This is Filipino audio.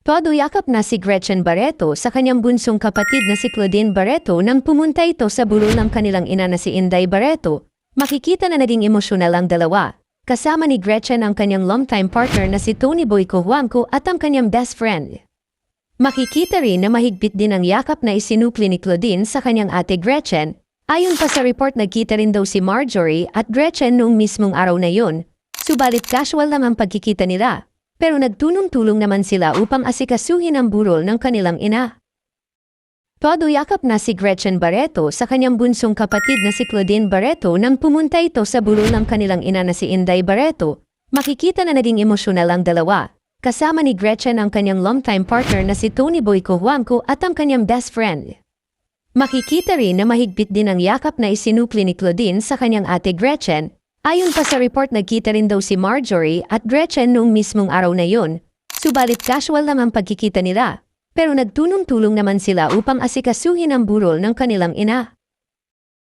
Todo yakap na si Gretchen Barreto sa kanyang bunsong kapatid na si Claudine Barreto nang pumunta ito sa burol ng kanilang ina na si Inday Barreto. Makikita na naging emosyonal ang dalawa. Kasama ni Gretchen ang kanyang longtime partner na si Tony Boy Cojuangco at ang kanyang best friend. Makikita rin na mahigpit din ang yakap na isinukli ni Claudine sa kanyang ate Gretchen. Ayon pa sa report, nagkita rin daw si Marjorie at Gretchen noong mismong araw na yun. Subalit casual lang ang pagkikita nila. Pero nagtulong-tulong naman sila upang asikasuhin ang burol ng kanilang ina. Todo yakap na si Gretchen Barreto sa kanyang bunsong kapatid na si Claudine Barreto nang pumunta ito sa burol ng kanilang ina na si Inday Barreto. Makikita na naging emosyonal ang dalawa. Kasama ni Gretchen ang kanyang longtime partner na si Tony Boy Cojuangco at ang kanyang best friend. Makikita rin na mahigpit din ang yakap na isinukli ni Claudine sa kanyang ate Gretchen. Ayon pa sa report, nagkita rin daw si Marjorie at Gretchen noong mismong araw na yun. Subalit casual lang ang pagkikita nila. Pero nagtulong-tulong naman sila upang asikasuhin ang burol ng kanilang ina.